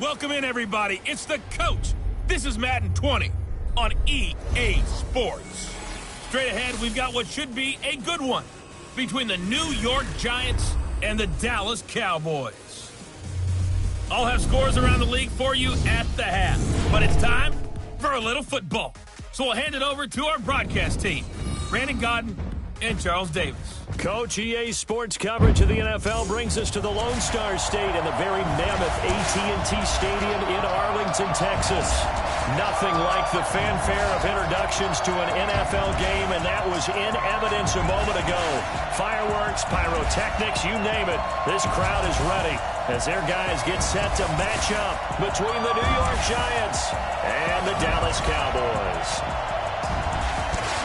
Welcome in, everybody. It's the coach. This is Madden 20 on EA Sports. Straight ahead, we've got what should be a good one between the New York Giants and the Dallas Cowboys. I'll have scores around the league for you at the half, but it's time for a little football. So we'll hand it over to our broadcast team, Brandon Godden and Charles Davis. Coach, EA Sports coverage of the NFL brings us to the Lone Star State and the very mammoth AT&T Stadium in Arlington, Texas. Nothing like the fanfare of introductions to an NFL game, and that was in evidence a moment ago. Fireworks, pyrotechnics, you name it. This crowd is ready as their guys get set to match up between the New York Giants and the Dallas Cowboys.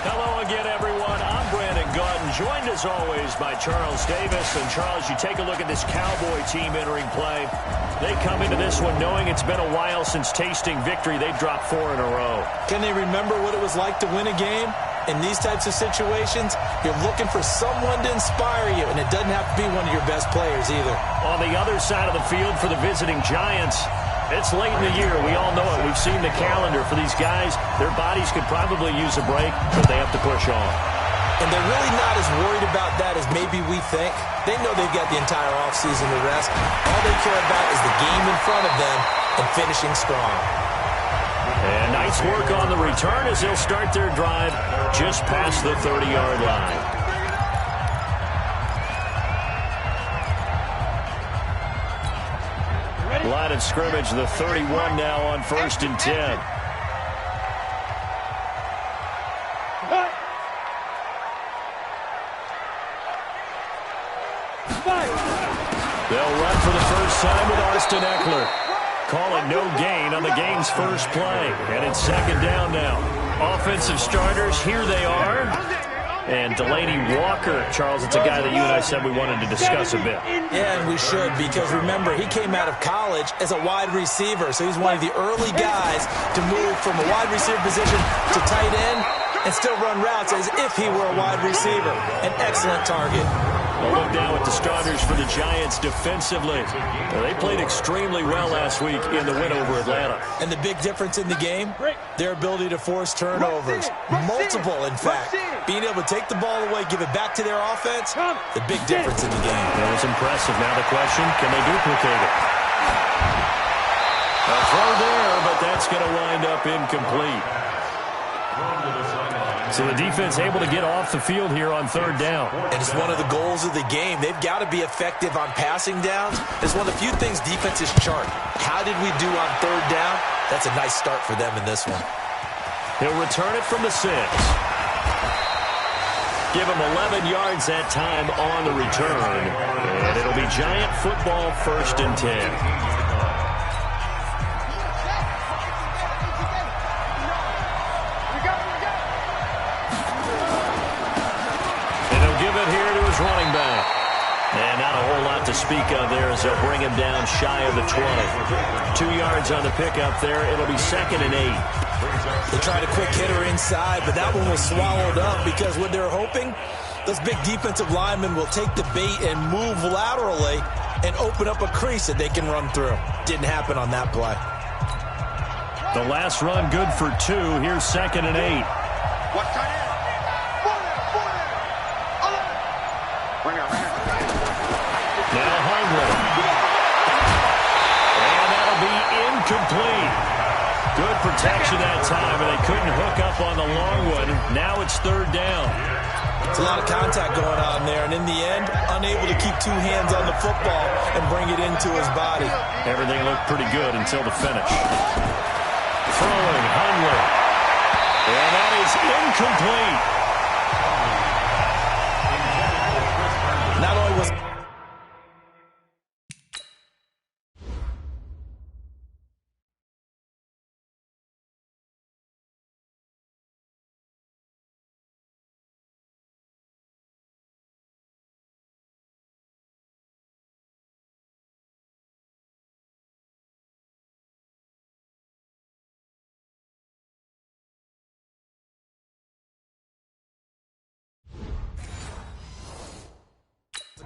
Hello again, everyone. I'm Brandon Godden, joined as always by Charles Davis. And Charles, you take a look at this Cowboy team entering play. They come into this one knowing it's been a while since tasting victory. They've dropped 4 in a row. Can they remember what it was like to win a game? In these types of situations, you're looking for someone to inspire you, and it doesn't have to be one of your best players either. On the other side of the field for the visiting Giants, it's late in the year. We all know it. We've seen the calendar for these guys. Their bodies could probably use a break, but they have to push on. And they're really not as worried about that as maybe we think. They know they've got the entire offseason to rest. All they care about is the game in front of them and finishing strong. And nice work on the return as they'll start their drive just past the 30-yard line. Line of scrimmage, the 31 now on 1st and 10. They'll run for the first time with Austin Eckler. Call it no gain on the game's first play. And it's 2nd down now. Offensive starters, here they are. And Delaney Walker, Charles, it's a guy that you and I said we wanted to discuss a bit. Yeah, and we should, because remember, he came out of college as a wide receiver, so he's one of the early guys to move from a wide receiver position to tight end and still run routes as if he were a wide receiver. An excellent target. We'll look now at the starters for the Giants defensively. They played extremely well last week in the win over Atlanta. And the big difference in the game, their ability to force turnovers. Multiple, in fact. Being able to take the ball away, give it back to their offense, the big difference in the game. That was impressive. Now the question, can they duplicate it? A throw there, but that's going to wind up incomplete. So the defense able to get off the field here on 3rd down. And it's one of the goals of the game. They've got to be effective on passing downs. It's one of the few things defenses chart. How did we do on 3rd down? That's a nice start for them in this one. He'll return it from the 6. Give him 11 yards that time on the return. And it'll be Giant football 1st and 10. Running back. And not a whole lot to speak of there as they'll bring him down shy of the 20. 2 yards on the pickup there. It'll be 2nd and 8. They tried a quick hitter inside, but that one was swallowed up because what they're hoping, those big defensive linemen will take the bait and move laterally and open up a crease that they can run through. Didn't happen on that play. The last run good for 2. Here's 2nd and 8. What kind of Complete. Good protection that time, and they couldn't hook up on the long one. Now it's 3rd down. It's a lot of contact going on there, and in the end, unable to keep 2 hands on the football and bring it into his body. Everything looked pretty good until the finish. Throwing, Hundley. And that is incomplete. Not only was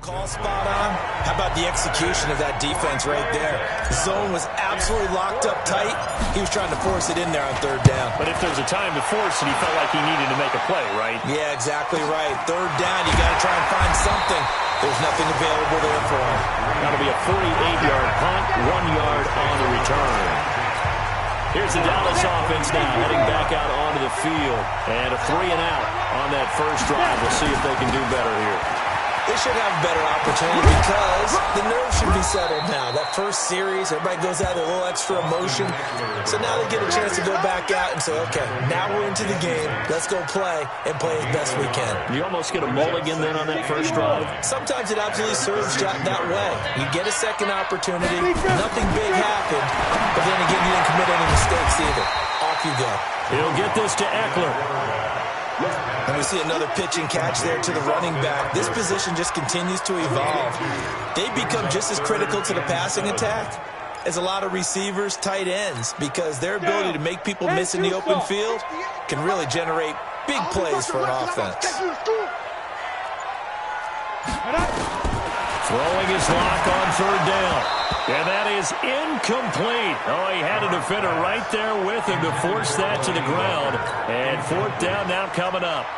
call spot on. How about the execution of that defense right there? The zone was absolutely locked up tight. He was trying to force it in there on third down. But if there's a time to force it, he felt like he needed to make a play, right? Yeah, exactly right. Third down, you got to try and find something. There's nothing available there for him. That'll be a 48-yard punt, 1 yard on the return. Here's the Dallas offense now, heading back out onto the field. And a 3-and-out on that first drive. We'll see if they can do better here. They should have a better opportunity because the nerves should be settled now. That first series, everybody goes out with a little extra emotion. So now they get a chance to go back out and say, okay, now we're into the game. Let's go play and play as best we can. You almost get a mulligan then on that first drive? Sometimes it absolutely serves that way. You get a second opportunity. Nothing big happened. But then again, you didn't commit any mistakes either. Off you go. He'll get this to Eckler. And we see another pitch and catch there to the running back. This position just continues to evolve. They become just as critical to the passing attack as a lot of receivers, tight ends, because their ability to make people miss in the open field can really generate big plays for an offense. Throwing his lock on third down. And that is incomplete. Oh, he had a defender right there with him to force that to the ground. And fourth down now coming up.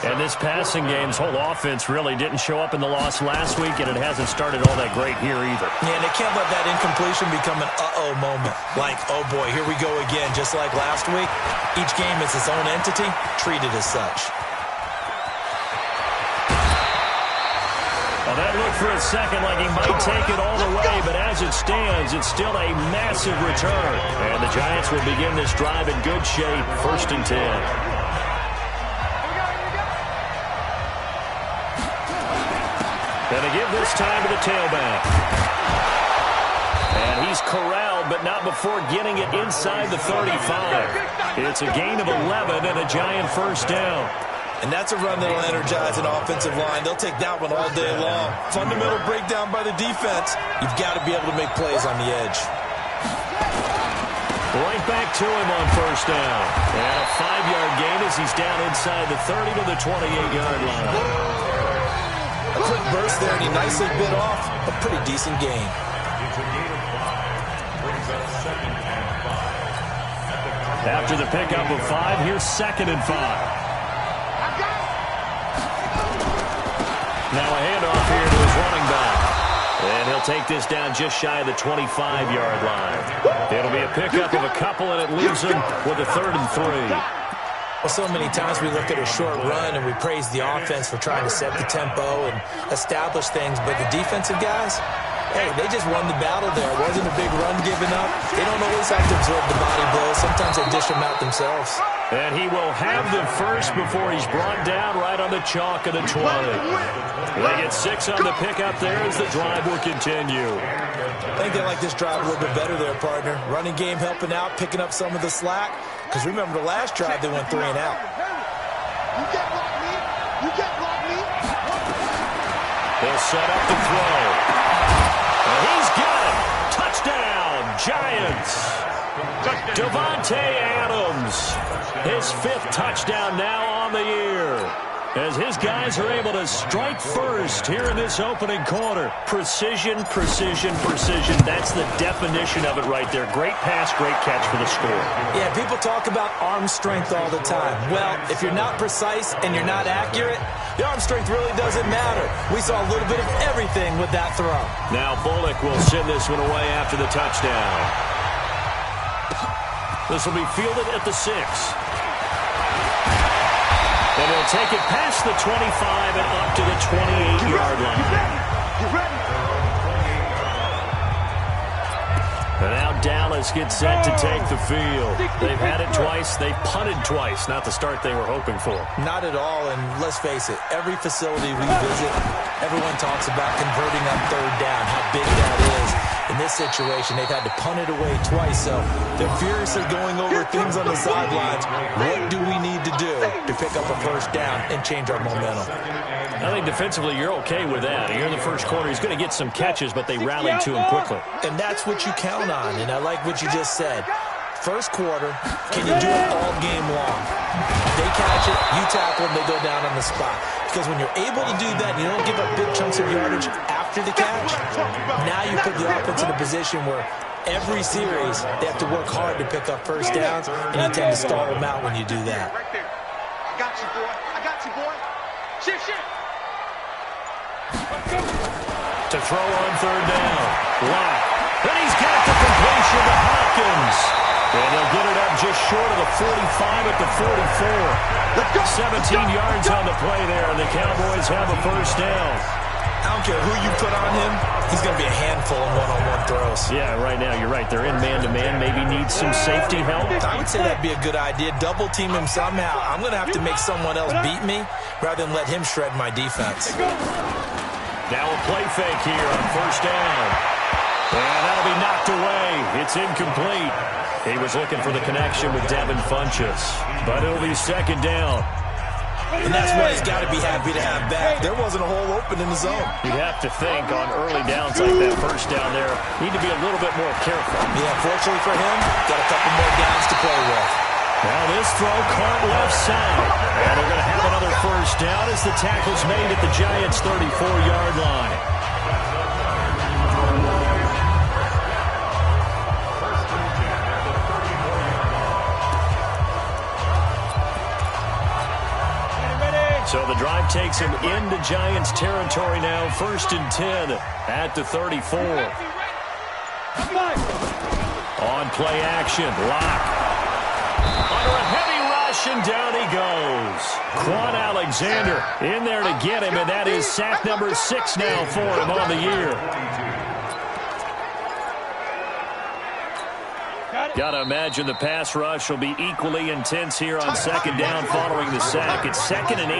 And this passing game's whole offense really didn't show up in the loss last week, and it hasn't started all that great here either. Yeah, and they can't let that incompletion become an uh-oh moment. Like, oh boy, here we go again. Just like last week, each game is its own entity, treated as such. Well, that looked for a second like he might take it all the way, but as it stands, it's still a massive return. And the Giants will begin this drive in good shape, 1st and 10. Going to give this time to the tailback. And he's corralled, but not before getting it inside the 35. It's a gain of 11 and a Giant first down. And that's a run that'll energize an offensive line. They'll take that one all day long. Fundamental breakdown by the defense. You've got to be able to make plays on the edge. Right back to him on first down. And a 5-yard gain as he's down inside the 30 to the 28-yard line. A quick burst there, and he nicely bit off a pretty decent gain. After the pickup of 5, here's 2nd and 5. Now a handoff here to his running back. And he'll take this down just shy of the 25-yard line. It'll be a pickup of a couple, and it leaves him with a 3rd and 3. Well, so many times we look at a short run and we praise the offense for trying to set the tempo and establish things, but the defensive guys, hey, they just won the battle there. It wasn't a big run given up. They don't always have to absorb the body blows. Sometimes they dish them out themselves. And he will have the first before he's brought down right on the chalk of the 20. They get 6 on the pickup there as the drive will continue. I think they like this drive a little bit better there, partner. Running game helping out, picking up some of the slack. Because remember the last drive, they went 3 and out. You can't block me. You can't block me. He'll set up the throw. And he's got it. Touchdown, Giants. Davante Adams, his 5th touchdown now on the year. As his guys are able to strike first here in this opening quarter. Precision, precision, precision. That's the definition of it right there. Great pass, great catch for the score. Yeah, people talk about arm strength all the time. Well, if you're not precise and you're not accurate, the arm strength really doesn't matter. We saw a little bit of everything with that throw. Now Bullock will send this one away after the touchdown. This will be fielded at the 6. And he'll take it past the 25 and up to the 28-yard line. And now Dallas gets set to take the field. They've had it twice. They've punted twice. Not the start they were hoping for. Not at all, and let's face it, every facility we visit, everyone talks about converting on third down, how big that is. In this situation, they've had to punt it away twice, so they're furiously going over things on the sidelines. What do we need to do to pick up a first down and change our momentum? I think defensively you're okay with that. Here in the first quarter, he's going to get some catches, but they rallied to him quickly. And that's what you count on, and I like what you just said. first quarter, can you do it all game long? They catch it, you tackle them, they go down on the spot. Because when you're able to do that, and you don't give up big chunks of yardage after the catch, now you put the offense in a position where every series they have to work hard to pick up first downs, and you tend to stall them out when you do that. Right there. I got you, boy. I got you, boy. Shift, shift. To throw on third down. Lock. And he's got the completion to Hopkins. And he'll get it up just short of the 45 at the 44. 17 yards on the play there, and the Cowboys have a first down. I don't care who you put on him, he's going to be a handful of one-on-one throws. Yeah, right now, you're right. They're in man-to-man. Maybe needs some safety help. I would say that'd be a good idea. Double team him somehow. I'm going to have to make someone else beat me rather than let him shred my defense. Now a play fake here on first down. And that'll be knocked away. It's incomplete. He was looking for the connection with Devin Funchess, but it'll be second down. And that's what he's got to be happy to have back. There wasn't a hole open in the zone. You'd have to think on early downs like that first down there, need to be a little bit more careful. Yeah, fortunately for him, got a couple more downs to play with. Now this throw caught left side. And they're going to have another first down as the tackle's made at the Giants' 34-yard line. So the drive takes him into Giants territory now. 1st and 10 at the 34. On play action, Lock. Under a heavy rush, and down he goes. Quan Alexander in there to get him, and that is sack number 6 now for him on the year. Got to imagine the pass rush will be equally intense here on second down following the sack. It's 2nd and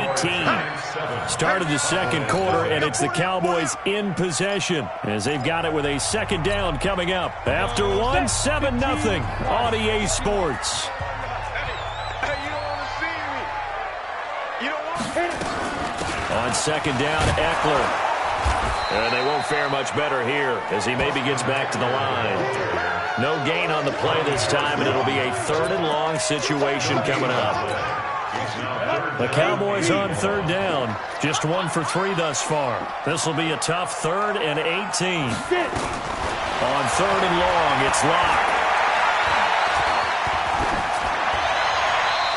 18. Started the second quarter, and it's the Cowboys in possession as they've got it with a second down coming up. After one, 7-0 on EA Sports. On second down, Eckler. And they won't fare much better here as he maybe gets back to the line. No gain on the play this time, and it'll be a 3rd and long situation coming up. The Cowboys on third down, just 1 for 3 thus far. This will be a tough 3rd and 18. On 3rd and long, it's Lock.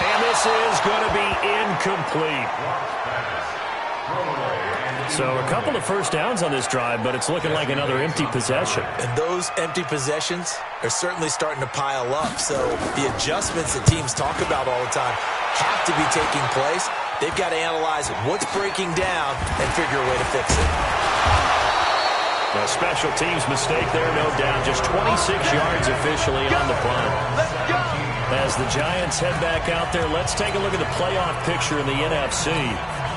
And this is going to be incomplete. So a couple of first downs on this drive, but it's looking like another empty possession. And those empty possessions are certainly starting to pile up. So the adjustments that teams talk about all the time have to be taking place. They've got to analyze what's breaking down and figure a way to fix it. A special teams mistake there, no doubt. Just 26 yards officially on the punt. As the Giants head back out there, let's take a look at the playoff picture in the NFC.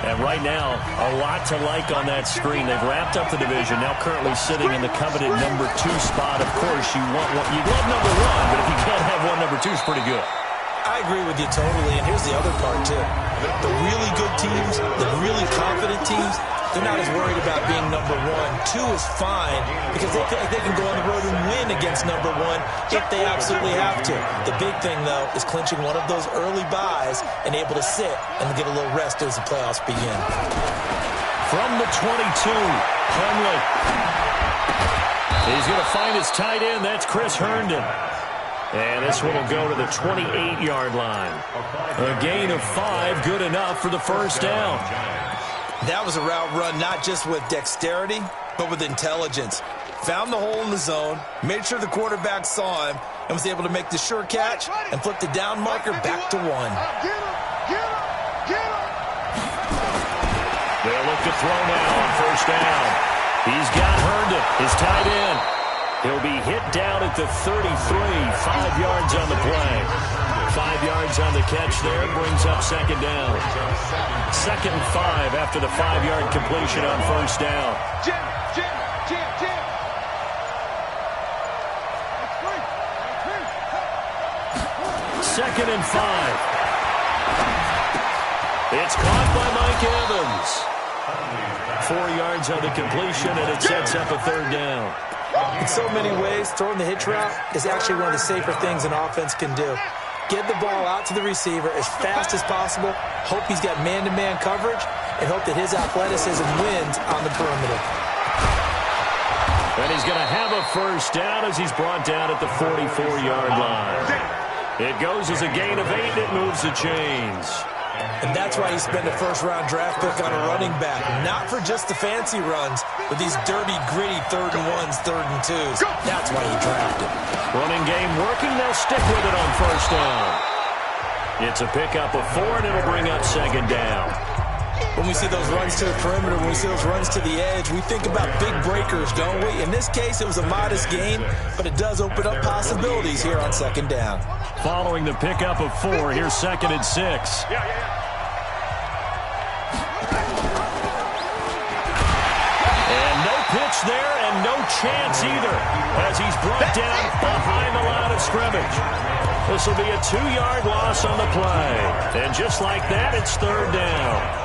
And right now, a lot to like on that screen. They've wrapped up the division, now currently sitting in the coveted number 2 spot. Of course, you want one, you love number 1, but if you can't have one, number 2 is pretty good. I agree with you totally, and here's the other part, too. The really good teams, the really confident teams, they're not as worried about being number 1. 2 is fine because they feel like they can go on the road and win against number 1 if they absolutely have to. The big thing, though, is clinching one of those early byes and able to sit and get a little rest as the playoffs begin. From the 22, Hundley. He's going to find his tight end. That's Chris Herndon. And this one will go to the 28-yard line. A gain of 5, good enough for the first down. That was a route run not just with dexterity, but with intelligence. Found the hole in the zone, made sure the quarterback saw him, and was able to make the sure catch and flip the down marker back to 1. They'll look to throw now on first down. He's got Herndon, his tight end. He'll be hit down at the 33, 5 yards on the play. 5 yards on the catch there, brings up second down. 2nd and 5 after the 5-yard completion on first down. Second and 5. It's caught by Mike Evans. 4 yards on the completion, and it sets up a third down. In so many ways, throwing the hitch route is actually one of the safer things an offense can do. Get the ball out to the receiver as fast as possible, hope he's got man-to-man coverage, and hope that his athleticism wins on the perimeter. And he's going to have a first down as he's brought down at the 44-yard line. It goes as a gain of 8, and it moves the chains. And that's why you spend a first-round draft pick on a running back. Not for just the fancy runs, but these dirty, gritty 3rd and 1s, 3rd and 2s. That's why you draft him. Running game working. They'll stick with it on first down. It's a pickup of 4, and it'll bring up 2nd down. When we see those runs to the perimeter, when we see those runs to the edge, we think about big breakers, don't we? In this case, it was a modest gain, but it does open up possibilities here on 2nd down. Following the pickup of 4, here's 2nd and 6. And no pitch there, and no chance either, as he's brought down behind the line of scrimmage. This will be a 2-yard loss on the play. And just like that, it's 3rd down.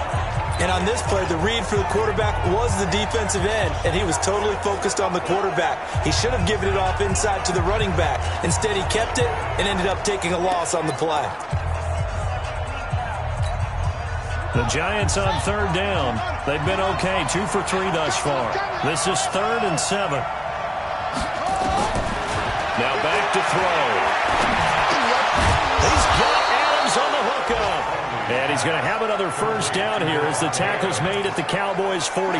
And on this play, the read for the quarterback was the defensive end, and he was totally focused on the quarterback. He should have given it off inside to the running back. Instead, he kept it and ended up taking a loss on the play. The Giants on 3rd down. They've been okay, 2 for 3 thus far. This is 3rd and 7. Now back to throw. He's got Adams on the hookup. And he's going to have another first down here as the tackle's made at the Cowboys' 42.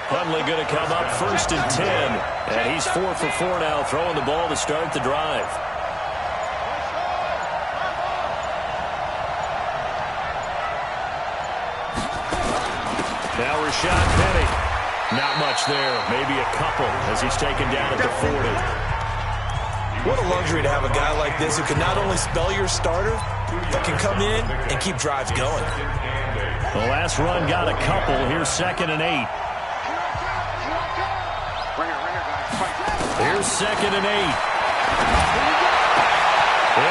Huntley going to come up 1st and 10. And he's 4 for 4 now, throwing the ball to start the drive. Now Rashad Penny. Not much there. Maybe a couple as he's taken down at the 40. What a luxury to have a guy like this who can not only spell your starter, but can come in and keep drives going. The last run got a couple. Here's 2nd and 8. Here's 2nd and 8.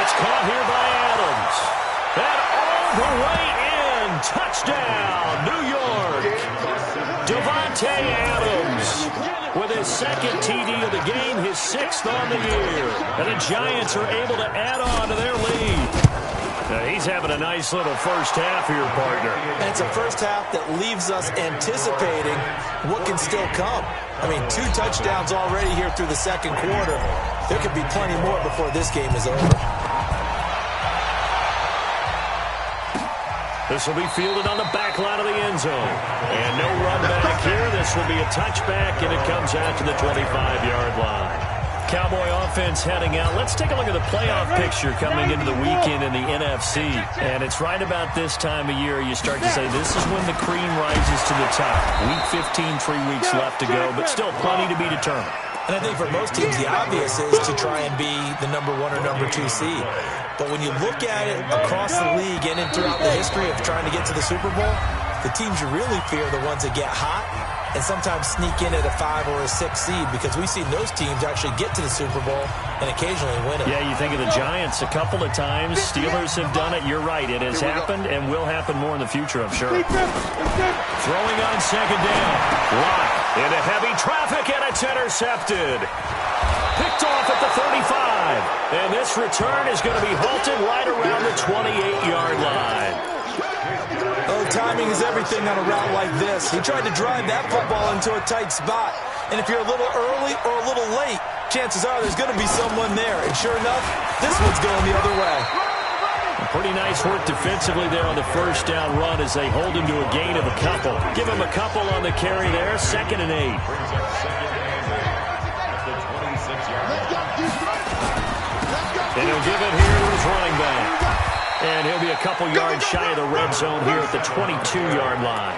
It's caught here by Adams. And all the way in. Touchdown, New York. Davante Adams with his 2nd TD of the game, his 6th on the year. And the Giants are able to add on to their lead. He's having a nice little first half here, partner. And it's a first half that leaves us anticipating what can still come. I mean, 2 touchdowns already here through the 2nd quarter. There could be plenty more before this game is over. This will be fielded on the back line of the end zone. And no run back here. This will be a touchback, and it comes out to the 25-yard line. Cowboy offense heading out. Let's take a look at the playoff picture coming into the weekend in the NFC. And it's right about this time of year you start to say this is when the cream rises to the top. Week 15, 3 weeks left to go, but still plenty to be determined. And I think for most teams, the obvious is to try and be the number 1 or number 2 seed. But when you look at it across the league and throughout the history of trying to get to the Super Bowl, the teams you really fear are the ones that get hot and sometimes sneak in at a 5 or a 6 seed, because we've seen those teams actually get to the Super Bowl and occasionally win it. Yeah, you think of the Giants a couple of times. Steelers have done it. You're right. It has happened and will happen more in the future, I'm sure. Throwing on 2nd down. Lock into heavy traffic, and it's intercepted. Picked off at the 35. And this return is going to be halted right around the 28-yard line. Oh, timing is everything on a route like this. He tried to drive that football into a tight spot. And if you're a little early or a little late, chances are there's going to be someone there. And sure enough, this one's going the other way. Pretty nice work defensively there on the first down run as they hold him to a gain of a couple. Give him a couple on the carry there, 2nd and 8. And he'll give it here to his running back. And he'll be a couple yards shy of the red zone here at the 22-yard line.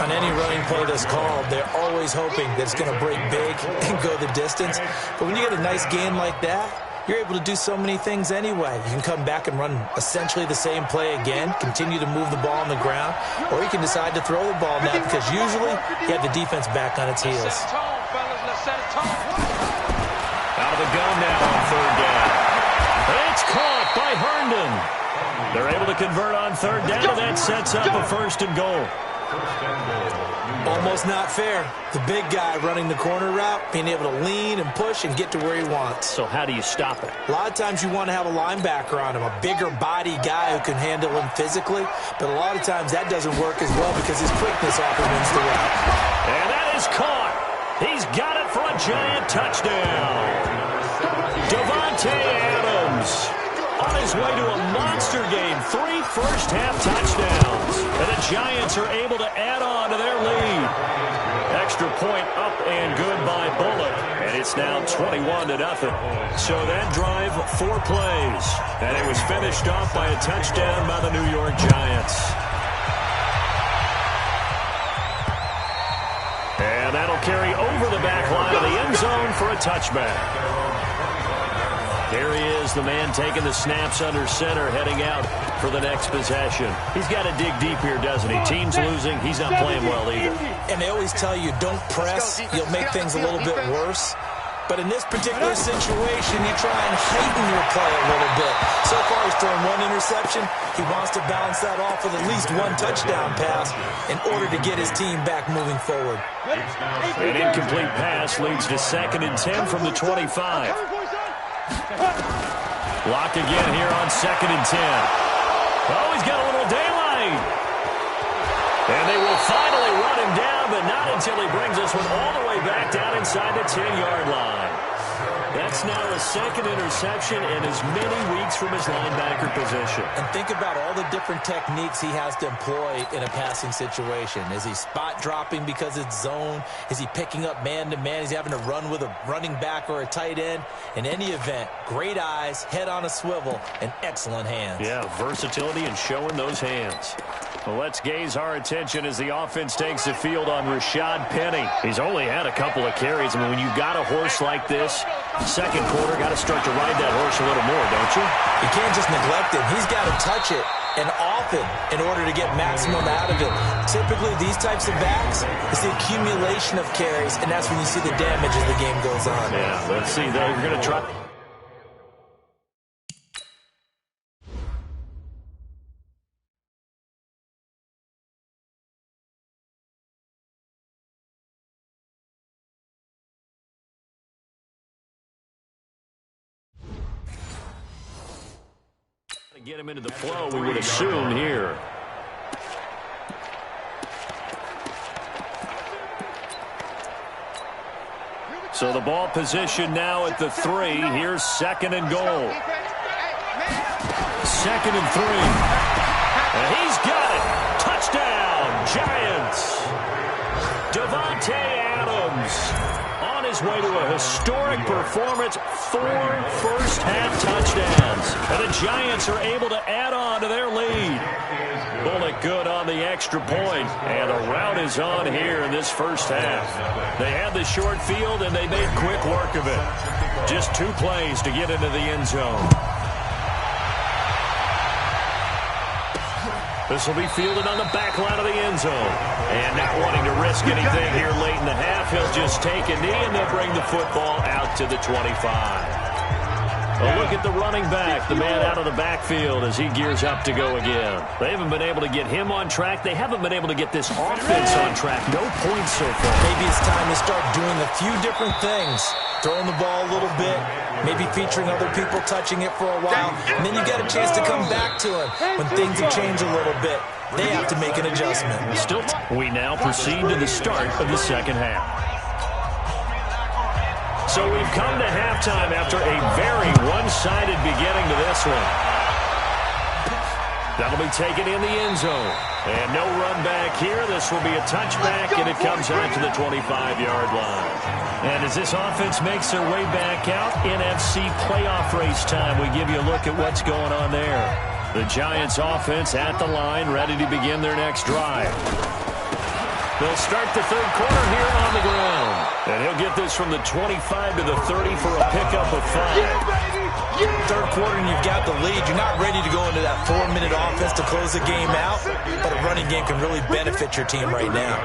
On any running play that's called, they're always hoping that it's going to break big and go the distance. But when you get a nice gain like that, you're able to do so many things anyway. You can come back and run essentially the same play again, continue to move the ball on the ground, or you can decide to throw the ball now because usually you have the defense back on its heels. Out of the gun now on 3rd down. It's caught by Herndon. They're able to convert on 3rd down, and that sets up a 1st and goal. Almost not fair. The big guy running the corner route, being able to lean and push and get to where he wants. So how do you stop it? A lot of times you want to have a linebacker on him, a bigger body guy who can handle him physically, but a lot of times that doesn't work as well because his quickness often wins the route. And that is caught. He's got it for a Giant touchdown. Davante Adams on his way to a monster game. 3 first-half touchdowns. And the Giants are able to add on to their lead. Extra point up and good by Bullock. And it's now 21-0. So that drive, 4 plays. And it was finished off by a touchdown by the New York Giants. And that'll carry over the back line of the end zone for a touchback. There he is, the man taking the snaps under center, heading out for the next possession. He's got to dig deep here, doesn't he? Team's losing. He's not playing well either. And they always tell you, don't press. You'll make things a little bit worse. But in this particular situation, you try and heighten your play a little bit. So far, he's thrown 1 interception. He wants to balance that off with at least 1 touchdown pass in order to get his team back moving forward. An incomplete pass leads to 2nd and 10 from the 25. Lock again here on 2nd and 10. Oh, he's got a little daylight. And they will finally run him down, but not until he brings this one all the way back down inside the 10-yard line. That's now a 2nd interception in as many weeks from his linebacker position. And think about all the different techniques he has to employ in a passing situation. Is he spot dropping because it's zone? Is he picking up man-to-man? Is he having to run with a running back or a tight end? In any event, great eyes, head on a swivel, and excellent hands. Yeah, versatility and showing those hands. Well, let's gaze our attention as the offense takes the field on Rashad Penny. He's only had a couple of carries. I mean, when you've got a horse like this, second quarter, got to start to ride that horse a little more, don't you? You can't just neglect him. He's got to touch it, and often, in order to get maximum out of it. Typically, these types of backs, it's the accumulation of carries, and that's when you see the damage as the game goes on. Yeah, let's see, though. You're going to try. Get him into the flow, we would assume here. So the ball position now at the 3. Here's 2nd and goal. 2nd and 3. And he's got it. Touchdown, Giants. Davante Adams on his way to a historic performance. 4 first-half touchdowns. And the Giants are able to add on to their lead. Bullock good on the extra point. And the route is on here in this first half. They had the short field, and they made quick work of it. Just 2 plays to get into the end zone. This will be fielded on the back line of the end zone. And not wanting to risk anything here late in the half, he'll just take a knee, and they'll bring the football out to the 25. A look at the running back, the man out of the backfield as he gears up to go again. They haven't been able to get him on track. They haven't been able to get this offense on track. No points so far. Maybe it's time to start doing a few different things. Throwing the ball a little bit, maybe featuring other people touching it for a while, and then you get a chance to come back to him when things have changed a little bit. They have to make an adjustment. We now proceed to the start of the second half. So we've come to halftime after a very one-sided beginning to this one. That'll be taken in the end zone. And no run back here. This will be a touchback, and it comes out to the 25-yard line. And as this offense makes their way back out, NFC playoff race time, we give you a look at what's going on there. The Giants offense at the line, ready to begin their next drive. They'll start the third quarter here on the ground. And he'll get this from the 25 to the 30 for a pickup of 5. Third quarter and you've got the lead. You're not ready to go into that 4-minute offense to close the game out, but a running game can really benefit your team right now.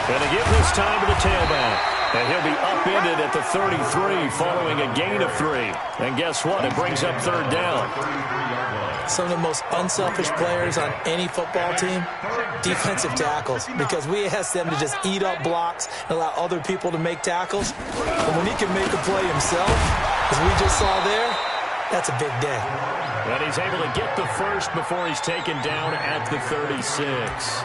And to give this time to the tailback. And he'll be upended at the 33 following a gain of 3. And guess what? It brings up third down. Some of the most unselfish players on any football team, defensive tackles, because we ask them to just eat up blocks and allow other people to make tackles. And when he can make a play himself, as we just saw there, that's a big day. And he's able to get the first before he's taken down at the 36.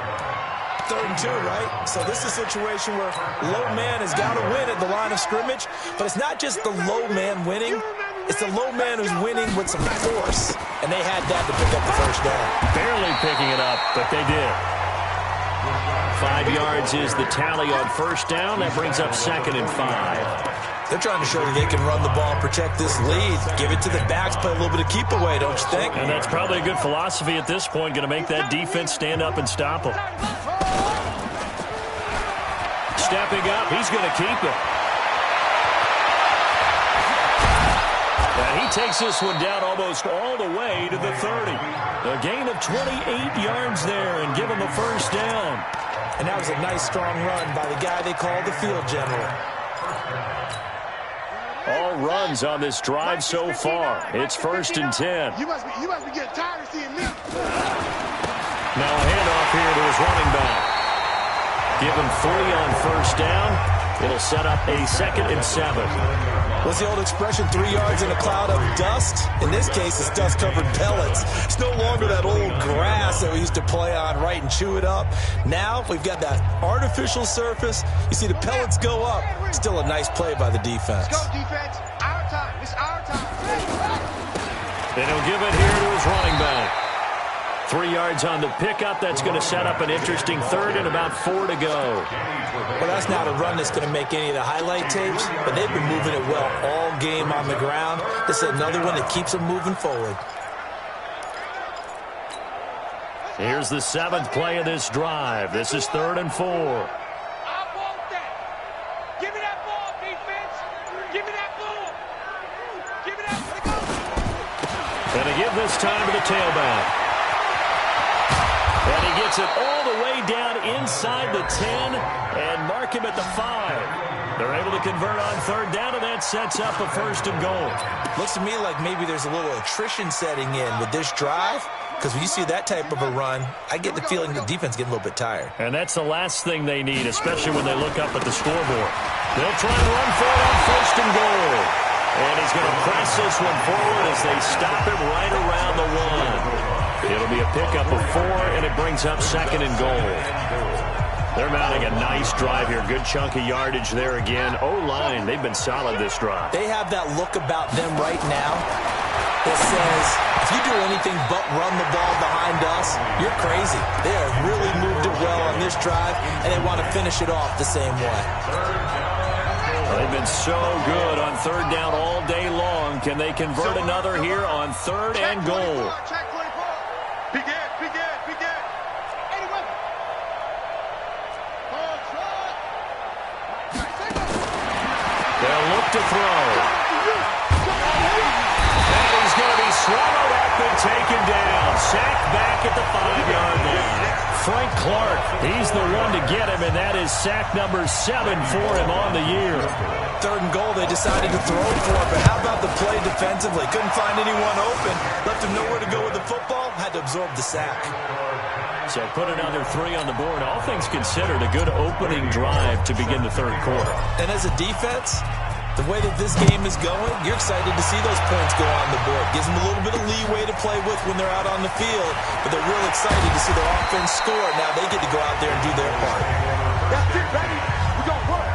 3rd and 2, right? So this is a situation where low man has got to win at the line of scrimmage, but it's not just the low man winning. It's the low man who's winning with some force, and they had that to pick up the first down. Barely picking it up, but they did. 5 yards is the tally on first down. That brings up 2nd and 5. They're trying to show you they can run the ball and protect this lead. Give it to the backs, play a little bit of keep away, don't you think? And that's probably a good philosophy at this point, going to make that defense stand up and stop them. Stepping up, he's going to keep it. And he takes this one down almost all the way to the 30. A gain of 28 yards there and give him a first down. And that was a nice, strong run by the guy they call the field general. All runs on this drive so far. It's 1st and 10. You must be getting tired of seeing me. Now a handoff here to his running back. Give him 3 on first down. It'll set up a 2nd and 7. What's the old expression, 3 yards in a cloud of dust? In this case, it's dust-covered pellets. It's no longer that old grass that we used to play on, right, and chew it up. Now we've got that artificial surface. You see the pellets go up. Still a nice play by the defense. Let's go, defense. Our time. It's our time. And he'll give it here to his running back. 3 yards on the pickup. That's going to set up an interesting 3rd and about 4 to go. Well, that's not a run that's going to make any of the highlight tapes, but they've been moving it well all game on the ground. This is another one that keeps them moving forward. Here's the 7th play of this drive. This is 3rd and 4. I want that. Give me that ball, defense. Give me that ball. Give me that ball. And to give this time to the tailback. And he gets it all the way down inside the 10 and mark him at the 5. They're able to convert on 3rd down, and that sets up a 1st and goal. Looks to me like maybe there's a little attrition setting in with this drive, because when you see that type of a run, I get the feeling the defense getting a little bit tired. And that's the last thing they need, especially when they look up at the scoreboard. They'll try and run for it on 1st and goal. And he's going to press this one forward as they stop him right around the 1. It'll be a pickup of 4, and it brings up 2nd and goal. They're mounting a nice drive here. Good chunk of yardage there again. O-line, they've been solid this drive. They have that look about them right now that says, if you do anything but run the ball behind us, you're crazy. They have really moved it well on this drive, and they want to finish it off the same way. They've been so good on 3rd down all day long. Can they convert another here on 3rd and goal? Be good, be good, be good. Anyway. They'll look to throw. And he's going to be swallowed up and taken down. Sacked back at the 5-yard line. Frank Clark, he's the one to get him, and that is sack number 7 for him on the year. 3rd and goal, they decided to throw it for it, but how about the play defensively? Couldn't find anyone open. Left him nowhere to go with the football. Had to absorb the sack. So put another 3 on the board. All things considered, a good opening drive to begin the 3rd quarter. And as a defense, the way that this game is going, you're excited to see those points go on the board. Gives them a little bit of leeway to play with when they're out on the field, but they're real excited to see their offense score. Now they get to go out there and do their part. That's it, baby. We gonna work.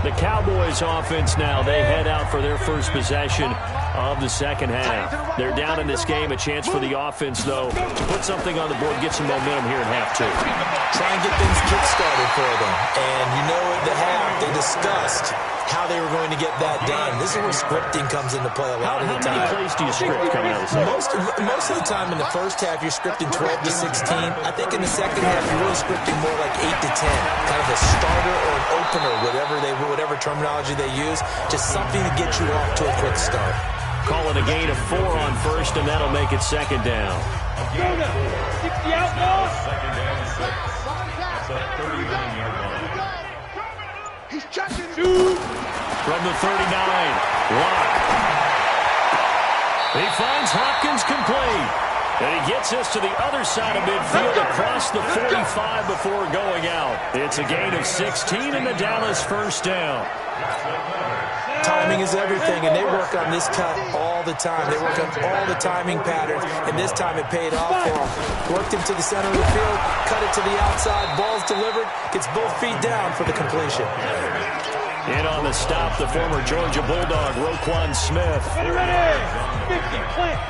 The Cowboys offense now, they head out for their first possession of the second half. They're down in this game. A chance for the offense, though, to put something on the board, get some momentum here in half 2. Try and get things kick-started for them. And you know at the half, they discussed how they were going to get that done. This is where scripting comes into play a lot of the time. How many plays do you script coming out of the second? Most of the time in the first half, you're scripting 12 to 16. I think in the second half, you're really scripting more like 8 to 10. Kind of a starter or an opener, whatever terminology they use. Just something to get you off to a quick start. Call it a gain of 4 on 1st, and that'll make it 2nd down. 60 out, He's chucking it. From the 39, Locke. He finds Hopkins complete. And he gets us to the other side of midfield across the 45 before going out. It's a gain of 16 and the Dallas first down. Timing is everything, and they work on this cut all the time. They work on all the timing patterns, and this time it paid off for them. Worked into the center of the field, cut it to the outside, ball's delivered, gets both feet down for the completion. In on the stop, the former Georgia Bulldog, Roquan Smith. Ready. 50, plant.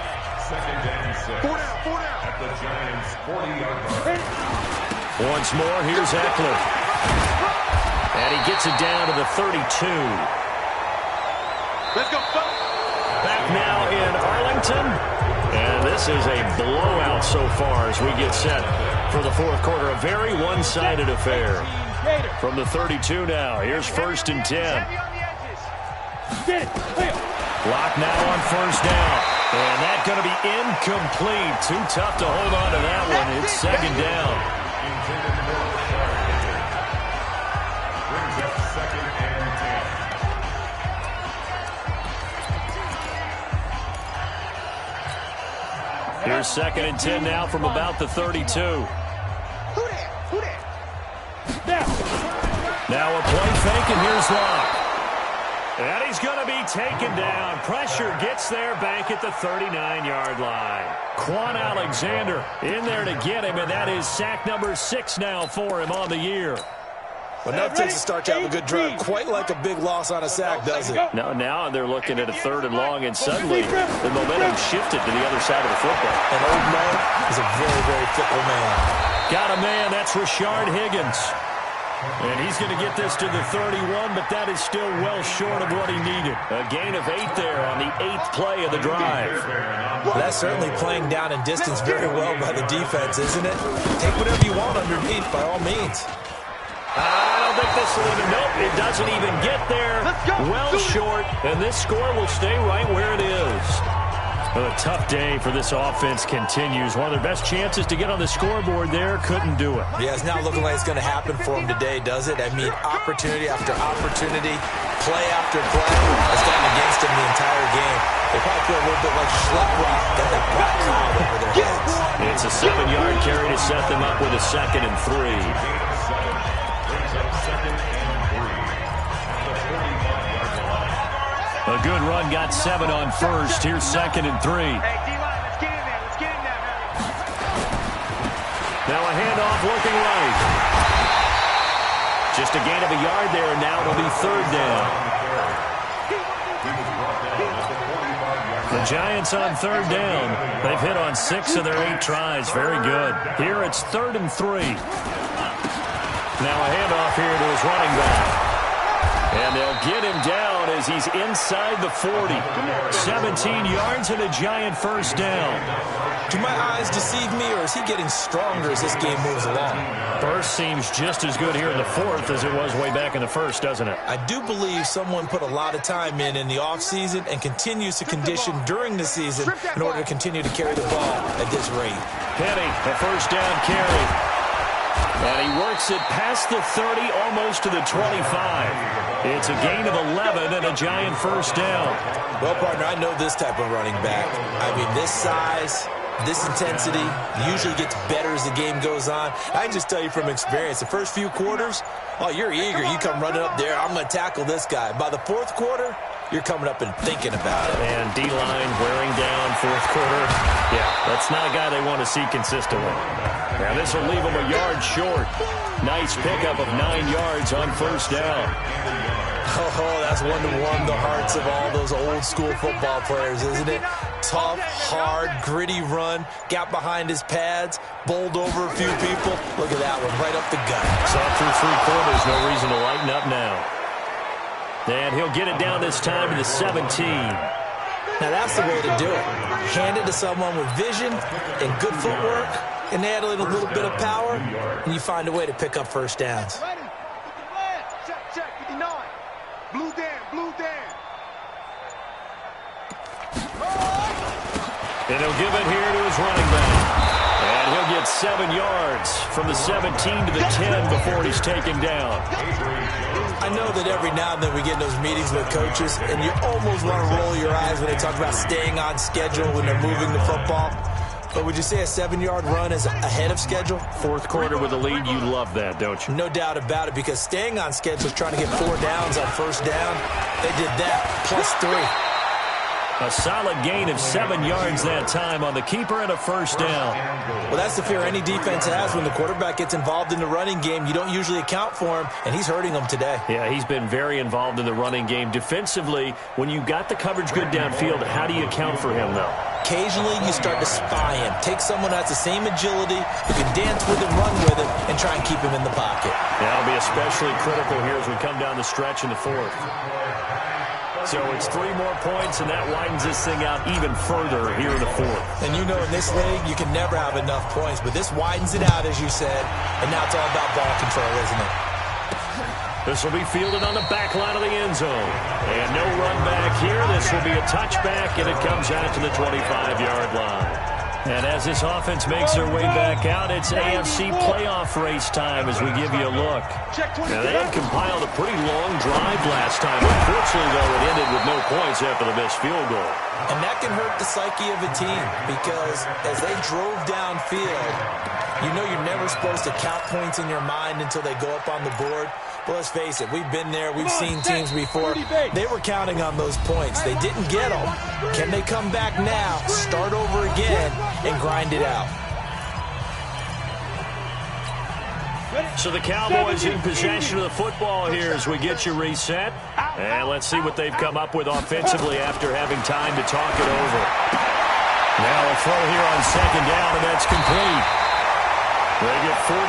Second and 6. 4 down. At the Giants' 40-yard line. Once more, here's Eckler. And he gets it down to the 32. Let's go, fellas. Back now in Arlington. And this is a blowout so far as we get set for the fourth quarter. A very one-sided affair. From the 32 now, here's first and 10. Lock now on first down. And that's going to be incomplete. Too tough to hold on to that one. It's second down. Brings up second and 10. Here's second and 10 now from about the 32. Now a play fake, and here's Locke. And he's going to be taken down. Pressure gets there back at the 39-yard line. Quan Alexander in there to get him, and that is sack number 6 now for him on the year. Well, enough takes to start to have a good drive. Quite like a big loss on a sack, does it? Now they're looking at a 3rd and long, and suddenly the momentum shifted to the other side of the football. And old man is a very, very fickle man. Got a man, that's Rashard Higgins. And he's going to get this to the 31, but that is still well short of what he needed. A gain of 8 there on the 8th play of the drive. Well, that's certainly playing down in distance very well by the defense, isn't it? Take whatever you want underneath, by all means. I don't think this will even, nope, it doesn't even get there. Well short, and this score will stay right where it is. Well, a tough day for this offense continues. One of their best chances to get on the scoreboard there, couldn't do it. Yeah, it's not looking like it's going to happen for them today, does it? I mean, opportunity after opportunity, play after play has gotten against them the entire game. They probably feel a little bit like schlep rock, got that black cloud over their heads. It's a 7-yard carry to set them up with a 2nd and 3. A good run got 7 on first. Here's 2nd and 3. Hey, D-line, let's get in there. Let's get in there, man. Now a handoff looking right. Just a gain of a yard there, and now it'll be 3rd down. The Giants on 3rd down. They've hit on 6 of their 8 tries. Very good. Here it's 3rd and 3. Now a handoff here to his running back. And they'll get him down as he's inside the 40. 17 yards and a Giant first down. Do my eyes deceive me, or is he getting stronger as this game moves along? First seems just as good here in the 4th as it was way back in the 1st, doesn't it? I do believe someone put a lot of time in the offseason and continues to condition during the season in order to continue to carry the ball at this rate. Penny, a first down carry. And he works it past the 30, almost to the 25. It's a gain of 11 and a Giant first down. Well, partner, I know this type of running back. I mean, this size, this intensity usually gets better as the game goes on. I can just tell you from experience, the first few quarters, oh, you're eager. You come running up there, I'm going to tackle this guy. By the 4th quarter, you're coming up and thinking about it. And D-line wearing down 4th quarter. Yeah, that's not a guy they want to see consistently. Now this will leave him a yard short. Nice pickup of 9 yards on first down. Oh, that's one to warm the hearts of all those old school football players, isn't it? Tough, hard, gritty run. Got behind his pads, bowled over a few people. Look at that one, right up the gut. Saw through 3 quarters, no reason to lighten up now. And he'll get it down this time to the 17. Now that's the way to do it. Hand it to someone with vision and good footwork, and add a little bit of power, and you find a way to pick up first downs. Ready? Check, 59. Blue down. And he'll give it here to his running back. And he'll get gets 7 yards from the 17 to the 10 before he's taken down. I know that every now and then we get in those meetings with coaches, and you almost want to roll your eyes when they talk about staying on schedule when they're moving the football. But would you say a 7-yard run is ahead of schedule? Fourth quarter with a lead, you love that, don't you? No doubt about it, because staying on schedule is trying to get 4 downs on first down. They did that, plus 3. A solid gain of 7 yards that time on the keeper and a first down. Well, that's the fear any defense has when the quarterback gets involved in the running game. You don't usually account for him, and he's hurting them today. Yeah, he's been very involved in the running game. Defensively, when you got the coverage good downfield, how do you account for him, though? Occasionally, you start to spy him. Take someone who has the same agility, who can dance with him, run with him, and try and keep him in the pocket. That'll be especially critical here as we come down the stretch in the fourth. So it's 3 more points, and that widens this thing out even further here in the fourth. And you know in this league, you can never have enough points, but this widens it out, as you said, and now it's all about ball control, isn't it? This will be fielded on the back line of the end zone. And no run back here. This will be a touchback, and it comes out to the 25-yard line. And as this offense makes their way back out, it's AFC playoff race time as we give you a look. Now, they had compiled a pretty long drive last time. Unfortunately, though, it ended with no points after the missed field goal. And that can hurt the psyche of a team because as they drove downfield, you know you're never supposed to count points in your mind until they go up on the board. But let's face it, we've been there, we've seen teams before. They were counting on those points. They didn't get them. Can they come back now, start over again, and grind it out? So the Cowboys in possession of the football here as we get you reset. And let's see what they've come up with offensively after having time to talk it over. Now a throw here on second down, and that's complete. They get 14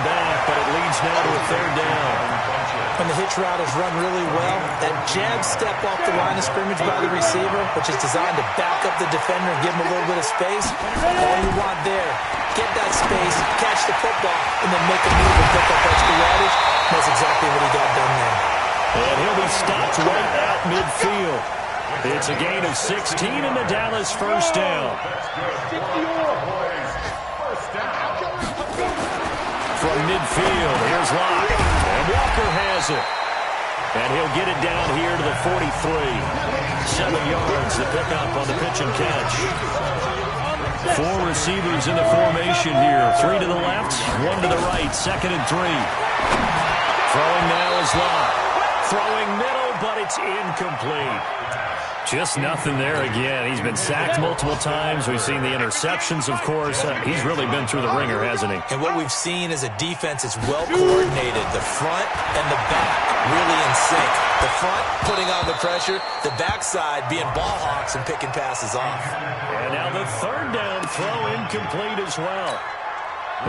back, but it leads now to a third down. When the hitch route is run really well, that jab step off the line of scrimmage by the receiver, which is designed to back up the defender and give him a little bit of space, all you want there, get that space, catch the football, and then make a move and pick up extra yardage. That's exactly what he got done there. And he'll be stopped right out midfield. It's a gain of 16 in the Dallas first down. From midfield, here's Locke. And Walker has it. And he'll get it down here to the 43. 7 yards to pick up on the pitch and catch. 4 receivers in the formation here. 3 to the left, 1 to the right. 2nd and 3. Throwing now is Locke. Throwing middle, but it's incomplete. Just nothing there again. He's been sacked multiple times. We've seen the interceptions, of course. He's really been through the ringer, hasn't he? And what we've seen is a defense that's well coordinated. The front and the back really in sync. The front putting on the pressure. The backside being ball hawks and picking passes off. And now the third down throw incomplete as well.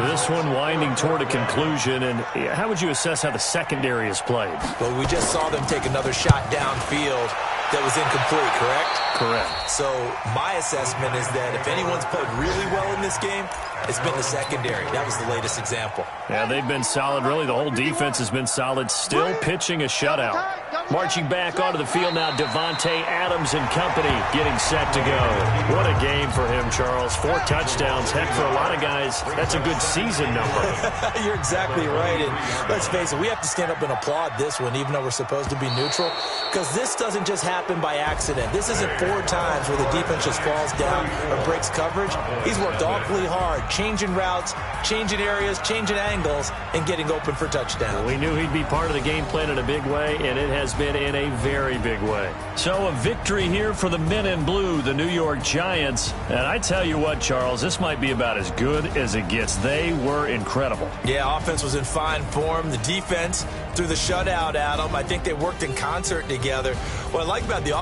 This one winding toward a conclusion, and how would you assess how the secondary has played? Well, we just saw them take another shot downfield that was incomplete, correct? Correct. So my assessment is that if anyone's played really well in this game, it's been the secondary. That was the latest example. Yeah, they've been solid. Really, the whole defense has been solid. Still pitching a shutout. Marching back onto the field now, Devontae Adams and company getting set to go. What a game for him, Charles. 4 touchdowns. Heck, for a lot of guys, that's a good season number. You're exactly right. And let's face it, we have to stand up and applaud this one, even though we're supposed to be neutral, because this doesn't just happen by accident. This isn't 4 times where the defense just falls down or breaks coverage. He's worked awfully hard, changing routes, changing areas, changing angles, and getting open for touchdowns. We knew he'd be part of the game plan in a big way, and it has been in a very big way. So a victory here for the men in blue, the New York Giants. And I tell you what, Charles, this might be about as good as it gets. They were incredible. Yeah, offense was in fine form. The defense threw the shutout at them. I think they worked in concert together. What I like about the